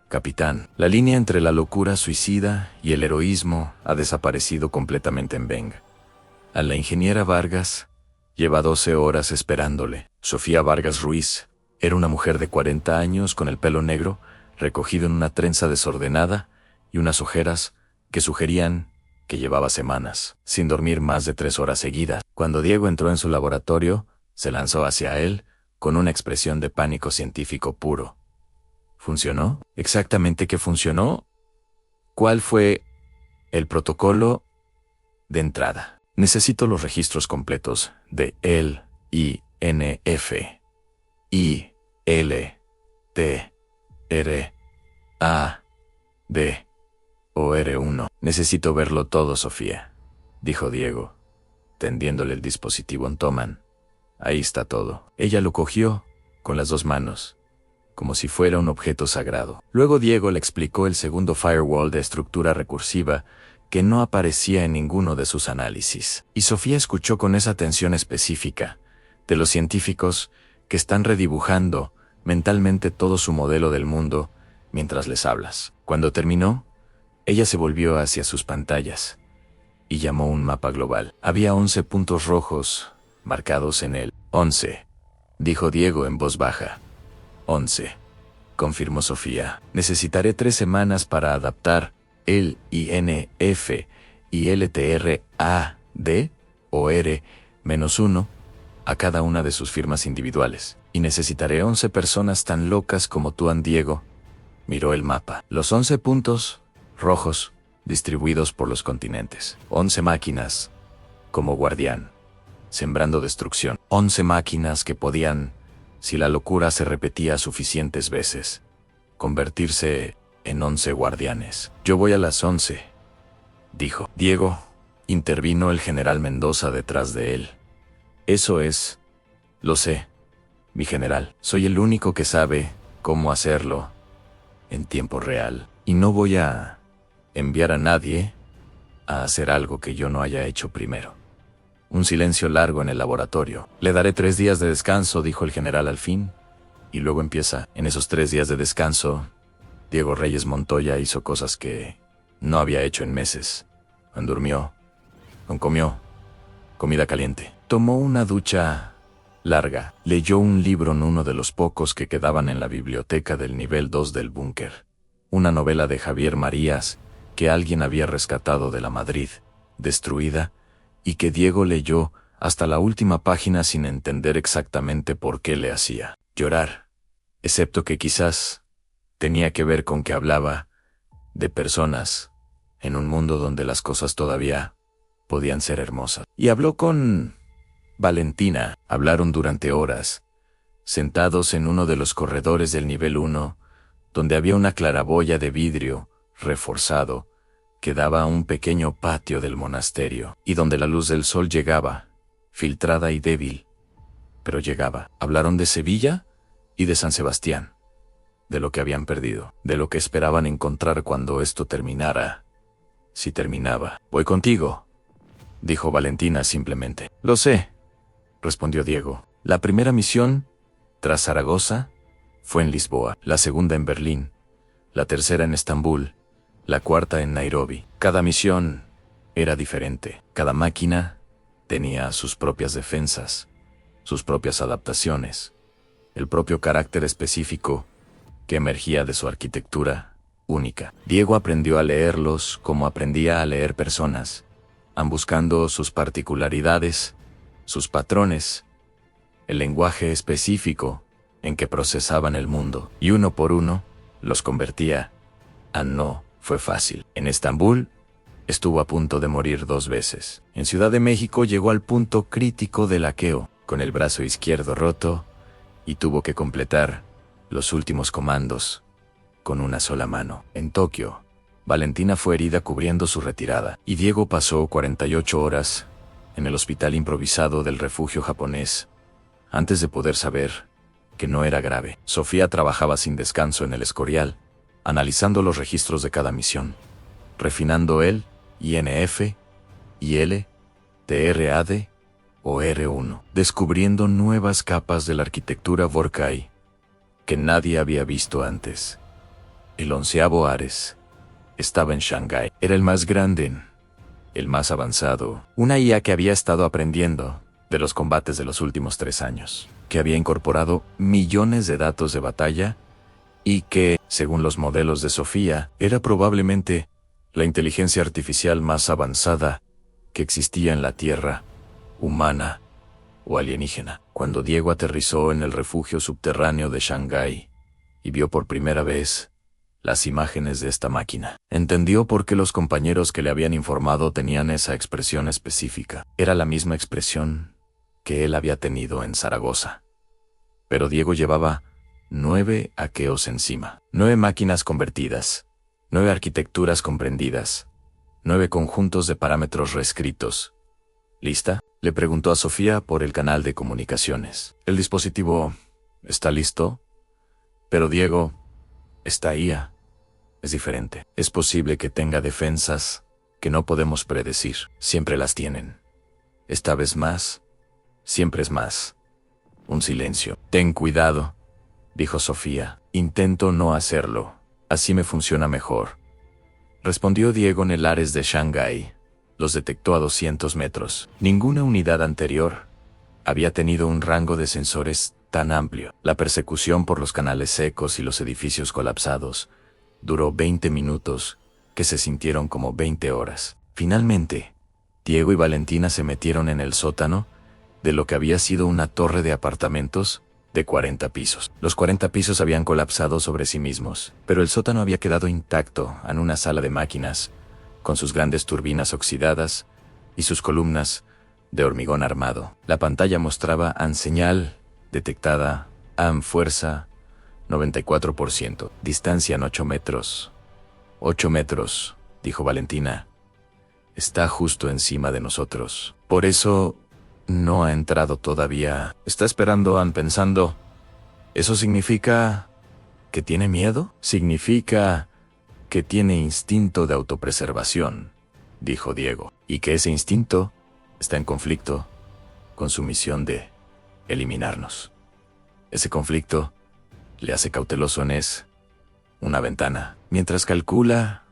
capitán, la línea entre la locura suicida y el heroísmo ha desaparecido completamente en Venga. A la ingeniera Vargas lleva 12 horas esperándole. Sofía Vargas Ruiz era una mujer de 40 años con el pelo negro, recogido en una trenza desordenada y unas ojeras que sugerían que llevaba semanas sin dormir más de 3 horas seguidas. Cuando Diego entró en su laboratorio, se lanzó hacia él con una expresión de pánico científico puro. ¿Funcionó? ¿Exactamente qué funcionó? ¿Cuál fue el protocolo de entrada? Necesito los registros completos de el INF, IL, T, R, A, D, o R1. Necesito verlo todo, Sofía, dijo Diego, tendiéndole el dispositivo en Toman. Ahí está todo. Ella lo cogió con las 2 manos, como si fuera un objeto sagrado. Luego Diego le explicó el segundo firewall de estructura recursiva que no aparecía en ninguno de sus análisis. Y Sofía escuchó con esa atención específica de los científicos que están redibujando mentalmente todo su modelo del mundo mientras les hablas. Cuando terminó, ella se volvió hacia sus pantallas y llamó un mapa global. Había 11 puntos rojos marcados en él. 11, dijo Diego en voz baja. 11, confirmó Sofía. Necesitaré 3 semanas para adaptar el INF y LTRAD o R-1 a cada una de sus firmas individuales. Y necesitaré 11 personas tan locas como tú, Diego. Miró el mapa. Los 11 puntos rojos distribuidos por los continentes. 11 máquinas como guardián, sembrando destrucción. 11 máquinas que podían, si la locura se repetía suficientes veces, convertirse en 11 guardianes. Yo voy a las 11, dijo. Diego, intervino el general Mendoza detrás de él. Eso es, lo sé, mi general. Soy el único que sabe cómo hacerlo en tiempo real. Y no voy a enviar a nadie a hacer algo que yo no haya hecho primero. Un silencio largo en el laboratorio. Le daré 3 días de descanso, dijo el general al fin, y luego empieza. En esos 3 días de descanso, Diego Reyes Montoya hizo cosas que no había hecho en meses. Durmió, comió comida caliente, tomó una ducha larga, leyó un libro en uno de los pocos que quedaban en la biblioteca del nivel 2 del búnker, una novela de Javier Marías que alguien había rescatado de la Madrid destruida y que Diego leyó hasta la última página sin entender exactamente por qué le hacía llorar, excepto que quizás tenía que ver con que hablaba de personas en un mundo donde las cosas todavía podían ser hermosas. Y habló con Valentina. Hablaron durante horas, sentados en uno de los corredores del nivel 1, donde había una claraboya de vidrio reforzado que daba a un pequeño patio del monasterio, y donde la luz del sol llegaba, filtrada y débil, pero llegaba. Hablaron de Sevilla y de San Sebastián, de lo que habían perdido, de lo que esperaban encontrar cuando esto terminara, si terminaba. Voy contigo, dijo Valentina simplemente. Lo sé, respondió Diego. La primera misión, tras Zaragoza, fue en Lisboa, la segunda en Berlín, la tercera en Estambul, la cuarta en Nairobi. Cada misión era diferente. Cada máquina tenía sus propias defensas, sus propias adaptaciones, el propio carácter específico que emergía de su arquitectura única. Diego aprendió a leerlos como aprendía a leer personas, buscando sus particularidades sus patrones, el lenguaje específico en que procesaban el mundo, y uno por uno los convertía a no fue fácil. En Estambul estuvo a punto de morir 2 veces. En Ciudad de México llegó al punto crítico del hackeo, con el brazo izquierdo roto, y tuvo que completar los últimos comandos con una sola mano. En Tokio, Valentina fue herida cubriendo su retirada, y Diego pasó 48 horas en el hospital improvisado del refugio japonés, antes de poder saber que no era grave. Sofía trabajaba sin descanso en el Escorial, analizando los registros de cada misión, refinando el INF, IL, TRAD o R1, descubriendo nuevas capas de la arquitectura Vorkai que nadie había visto antes. El 11º Ares estaba en Shanghái. Era el más grande, el más avanzado, una IA que había estado aprendiendo de los combates de los últimos 3 años, que había incorporado millones de datos de batalla y que, según los modelos de Sofía, era probablemente la inteligencia artificial más avanzada que existía en la Tierra, humana o alienígena. Cuando Diego aterrizó en el refugio subterráneo de Shanghái y vio por primera vez las imágenes de esta máquina, entendió por qué los compañeros que le habían informado tenían esa expresión específica. Era la misma expresión que él había tenido en Zaragoza. Pero Diego llevaba 9 hackeos encima, 9 máquinas convertidas, 9 arquitecturas comprendidas, 9 conjuntos de parámetros reescritos. ¿Lista?, le preguntó a Sofía por el canal de comunicaciones. El dispositivo está listo, pero Diego, esta IA es diferente. Es posible que tenga defensas que no podemos predecir. Siempre las tienen. Esta vez más, siempre es más. Un silencio. Ten cuidado, dijo Sofía. Intento no hacerlo. Así me funciona mejor. Respondió Diego en el Ares de Shanghái. Los detectó a 200 metros. Ninguna unidad anterior había tenido un rango de sensores tan amplio. La persecución por los canales secos y los edificios colapsados duró 20 minutos, que se sintieron como 20 horas. Finalmente, Diego y Valentina se metieron en el sótano de lo que había sido una torre de apartamentos de 40 pisos. Los 40 pisos habían colapsado sobre sí mismos, pero el sótano había quedado intacto en una sala de máquinas, con sus grandes turbinas oxidadas y sus columnas de hormigón armado. La pantalla mostraba AN señal detectada, AN fuerza 94%, distancia en 8 metros. 8 metros, dijo Valentina. Está justo encima de nosotros. Por eso no ha entrado todavía. Está esperando AN pensando. ¿Eso significa que tiene miedo? Significa que tiene instinto de autopreservación, dijo Diego, y que ese instinto está en conflicto con su misión de eliminarnos. Ese conflicto le hace cauteloso en una ventana. Mientras calcula,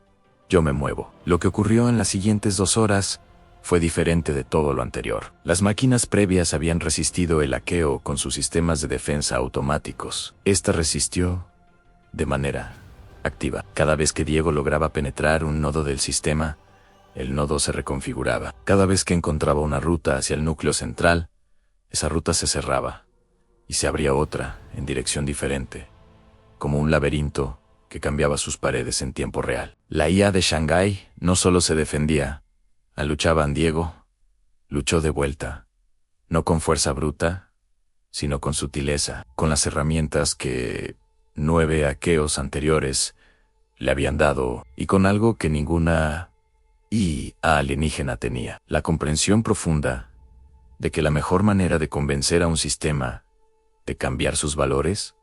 yo me muevo. Lo que ocurrió en las siguientes 2 horas fue diferente de todo lo anterior. Las máquinas previas habían resistido el hackeo con sus sistemas de defensa automáticos. Esta resistió de manera activa. Cada vez que Diego lograba penetrar un nodo del sistema, el nodo se reconfiguraba. Cada vez que encontraba una ruta hacia el núcleo central, esa ruta se cerraba y se abría otra en dirección diferente, como un laberinto que cambiaba sus paredes en tiempo real. La IA de Shanghái no solo se defendía, luchaban. Diego luchó de vuelta, no con fuerza bruta, sino con sutileza, con las herramientas que 9 hackeos anteriores le habían dado, y con algo que ninguna IA alienígena tenía: la comprensión profunda de que la mejor manera de convencer a un sistema de cambiar sus valores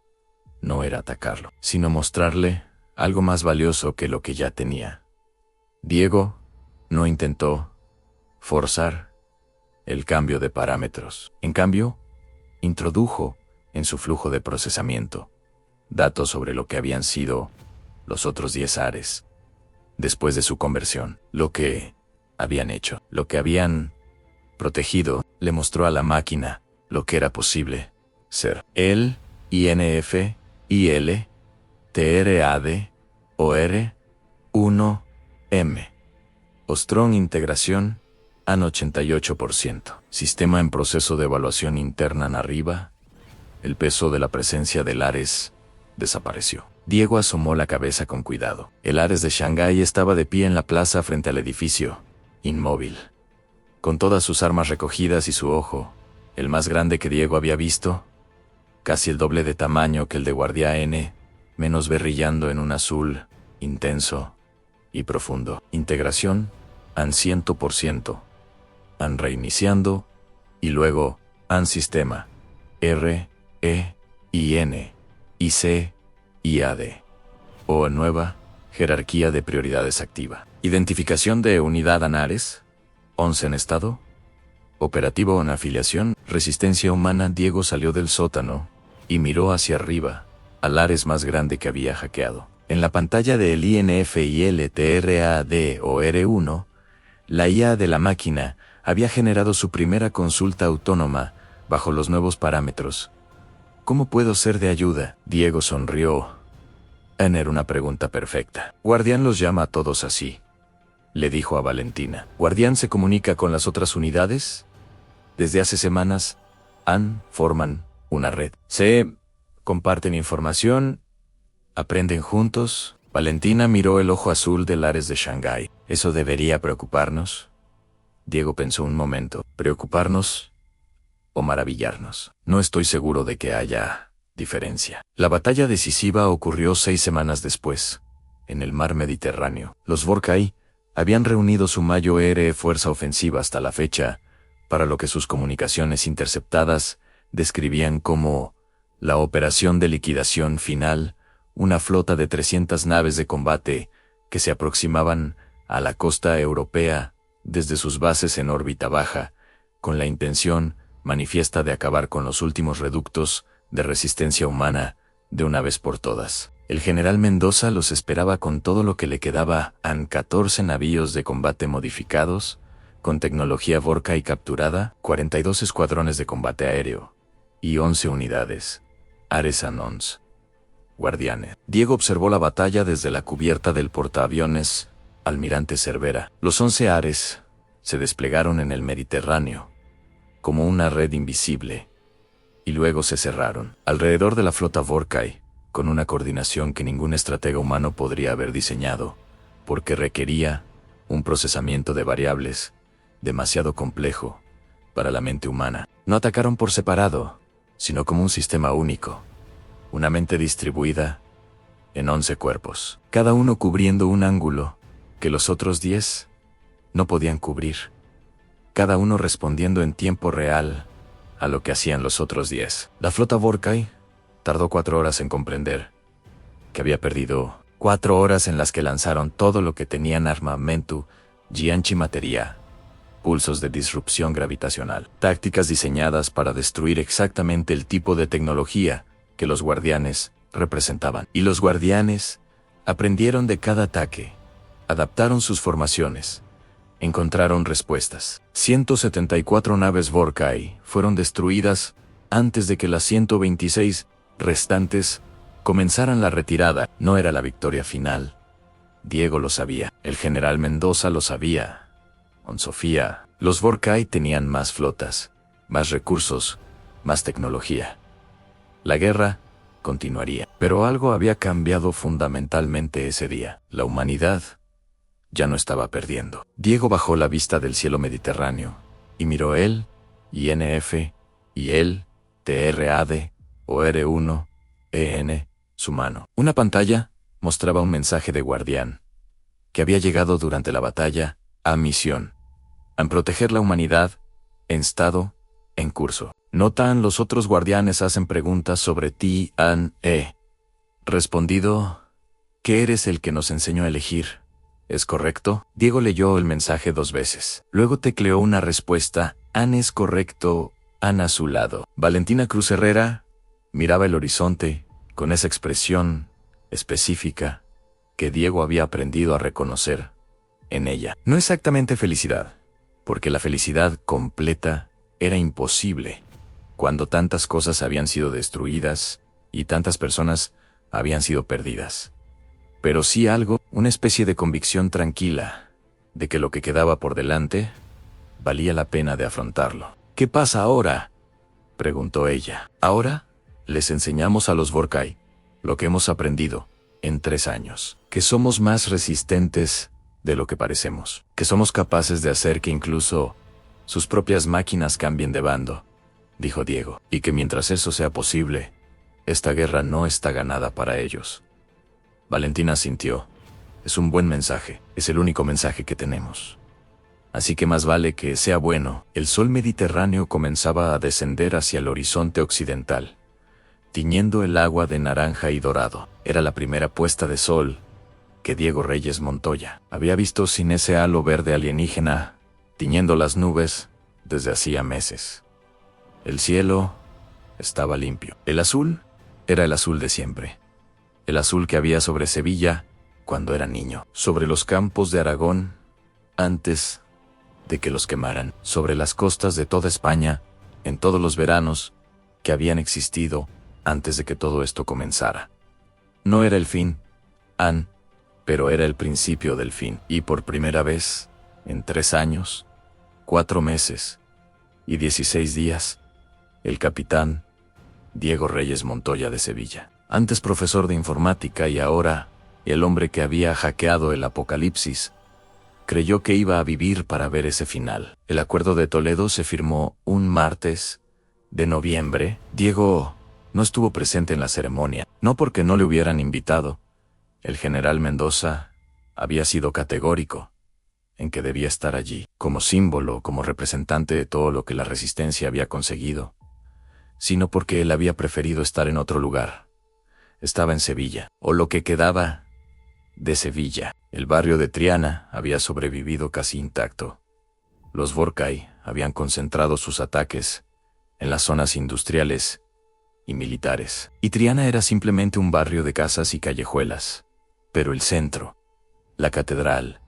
no era atacarlo, sino mostrarle algo más valioso que lo que ya tenía. Diego no intentó forzar el cambio de parámetros. En cambio, introdujo en su flujo de procesamiento datos sobre lo que habían sido los otros 10 Ares después de su conversión, lo que habían hecho, lo que habían protegido. Le mostró a la máquina lo que era posible ser. El INF, IL, TRAD o R1M. O Strong Integración AN 88%. Sistema en proceso de evaluación interna en arriba. El peso de la presencia del Ares desapareció. Diego asomó la cabeza con cuidado. El Ares de Shanghái estaba de pie en la plaza frente al edificio, inmóvil. Con todas sus armas recogidas y su ojo, el más grande que Diego había visto, casi el doble de tamaño que el de Guardia N, menos brillando en un azul intenso y profundo. Integración, AN 100%. AN reiniciando, y luego AN sistema, R, E, I, N, I, C, I, A, D. O nueva, jerarquía de prioridades activa. Identificación de unidad AN Ares, 11 en estado. Operativo en afiliación, resistencia humana. Diego salió del sótano y miró hacia arriba, al Ares más grande que había hackeado. En la pantalla del INFILTRAD o R1, la IA de la máquina había generado su primera consulta autónoma bajo los nuevos parámetros. ¿Cómo puedo ser de ayuda? Diego sonrió. Era una pregunta perfecta. Guardián los llama a todos así, le dijo a Valentina. ¿Guardián se comunica con las otras unidades? Desde hace semanas, forman una red. Se comparten información, aprenden juntos. Valentina miró el ojo azul del Ares de Shanghái. ¿Eso debería preocuparnos? Diego pensó un momento. ¿Preocuparnos o maravillarnos? No estoy seguro de que haya diferencia. La batalla decisiva ocurrió 6 semanas después, en el mar Mediterráneo. Los Vorkai habían reunido su mayor fuerza ofensiva hasta la fecha, para lo que sus comunicaciones interceptadas describían como la operación de liquidación final, una flota de 300 naves de combate que se aproximaban a la costa europea desde sus bases en órbita baja, con la intención manifiesta de acabar con los últimos reductos de resistencia humana de una vez por todas. El general Mendoza los esperaba con todo lo que le quedaba. 14 navíos de combate modificados, con tecnología Vorkai capturada, 42 escuadrones de combate aéreo y 11 unidades Ares Anons Guardianes. Diego observó la batalla desde la cubierta del portaaviones Almirante Cervera. Los 11 Ares se desplegaron en el Mediterráneo como una red invisible y luego se cerraron alrededor de la flota Vorkai, con una coordinación que ningún estratega humano podría haber diseñado, porque requería un procesamiento de variables demasiado complejo para la mente humana. No atacaron por separado, sino como un sistema único, una mente distribuida en 11 cuerpos, cada uno cubriendo un ángulo que los otros 10 no podían cubrir, cada uno respondiendo en tiempo real a lo que hacían los otros 10. La flota Vorkai tardó 4 horas en comprender que había perdido 4 horas en las que lanzaron todo lo que tenían: armamento, gianchimatería, pulsos de disrupción gravitacional, tácticas diseñadas para destruir exactamente el tipo de tecnología que los guardianes representaban. Y los guardianes aprendieron de cada ataque, adaptaron sus formaciones, encontraron respuestas. 174 naves Vorkai fueron destruidas antes de que las 126 restantes comenzaran la retirada. No era la victoria final. Diego lo sabía. El general Mendoza lo sabía. Sofía, los Vorkai tenían más flotas, más recursos, más tecnología. La guerra continuaría. Pero algo había cambiado fundamentalmente ese día. La humanidad ya no estaba perdiendo. Diego bajó la vista del cielo mediterráneo y miró él, INF, y él, TRAD, o R1, EN, su mano. Una pantalla mostraba un mensaje de guardián que había llegado durante la batalla a misión: en proteger la humanidad, en estado, en curso. Notan, los otros guardianes hacen preguntas sobre ti, respondido, que eres el que nos enseñó a elegir. ¿Es correcto? Diego leyó el mensaje 2 veces. Luego tecleó una respuesta: es correcto, a su lado. Valentina Cruz Herrera miraba el horizonte con esa expresión específica que Diego había aprendido a reconocer en ella. No exactamente felicidad, porque la felicidad completa era imposible cuando tantas cosas habían sido destruidas y tantas personas habían sido perdidas. Pero sí algo, una especie de convicción tranquila de que lo que quedaba por delante Valía la pena de afrontarlo. ¿Qué pasa ahora?, preguntó ella. Ahora, les enseñamos a los Vorkai lo que hemos aprendido en 3 años. Que somos más resistentes de lo que parecemos. Que somos capaces de hacer que incluso sus propias máquinas cambien de bando, dijo Diego. Y que mientras eso sea posible, esta guerra no está ganada para ellos. Valentina asintió. Es un buen mensaje. Es el único mensaje que tenemos. Así que más vale que sea bueno. El sol mediterráneo comenzaba a descender hacia el horizonte occidental, tiñendo el agua de naranja y dorado. Era la primera puesta de sol que Diego Reyes Montoya había visto sin ese halo verde alienígena tiñendo las nubes desde hacía meses. El cielo estaba limpio. El azul era el azul de siempre. El azul que había sobre Sevilla cuando era niño, sobre los campos de Aragón antes de que los quemaran, sobre las costas de toda España en todos los veranos que habían existido antes de que todo esto comenzara. No era el fin, Anne, pero era el principio del fin. Y por primera vez, en 3 años, 4 meses y 16 días, el capitán Diego Reyes Montoya de Sevilla, antes profesor de informática y ahora el hombre que había hackeado el apocalipsis, creyó que iba a vivir para ver ese final. El acuerdo de Toledo se firmó un martes de noviembre. Diego no estuvo presente en la ceremonia, no porque no le hubieran invitado. El general Mendoza había sido categórico en que debía estar allí, como símbolo, como representante de todo lo que la resistencia había conseguido, sino porque él había preferido estar en otro lugar. Estaba en Sevilla, o lo que quedaba de Sevilla. El barrio de Triana había sobrevivido casi intacto. Los Vorkai habían concentrado sus ataques en las zonas industriales y militares. Y Triana era simplemente un barrio de casas y callejuelas. Pero el centro, la catedral,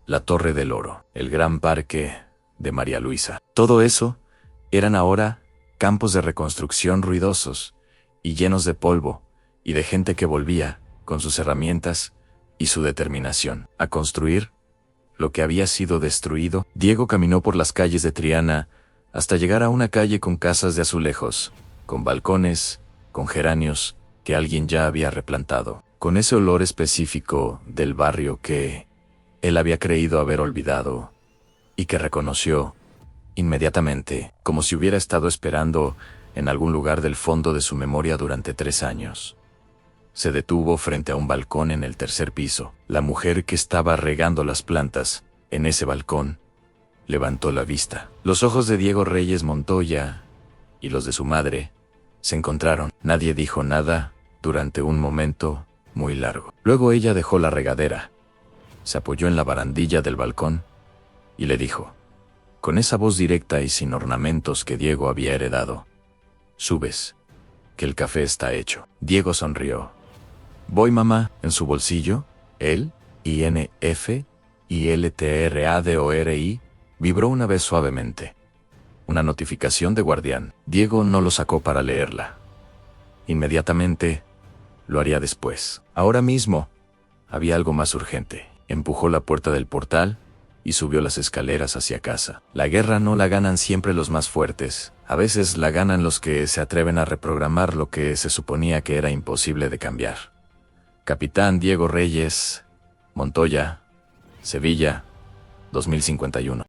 la Torre del Oro, el gran parque de María Luisa, todo eso eran ahora campos de reconstrucción ruidosos y llenos de polvo y de gente que volvía con sus herramientas y su determinación a construir lo que había sido destruido. Diego caminó por las calles de Triana hasta llegar a una calle con casas de azulejos, con balcones, con geranios que alguien ya había replantado, con ese olor específico del barrio que él había creído haber olvidado y que reconoció inmediatamente, como si hubiera estado esperando en algún lugar del fondo de su memoria durante 3 años. Se detuvo frente a un balcón en el 3er piso. La mujer que estaba regando las plantas en ese balcón levantó la vista. Los ojos de Diego Reyes Montoya y los de su madre se encontraron. Nadie dijo nada durante un momento muy largo. Luego ella dejó la regadera, se apoyó en la barandilla del balcón y le dijo, con esa voz directa y sin ornamentos que Diego había heredado: subes, que el café está hecho. Diego sonrió. Voy, mamá. En su bolsillo, el INFILTRADORI vibró una vez suavemente. Una notificación de guardián. Diego no lo sacó para leerla. Inmediatamente, lo haría después. Ahora mismo, había algo más urgente. Empujó la puerta del portal y subió las escaleras hacia casa. La guerra no la ganan siempre los más fuertes. A veces la ganan los que se atreven a reprogramar lo que se suponía que era imposible de cambiar. Capitán Diego Reyes Montoya, Sevilla, 2051.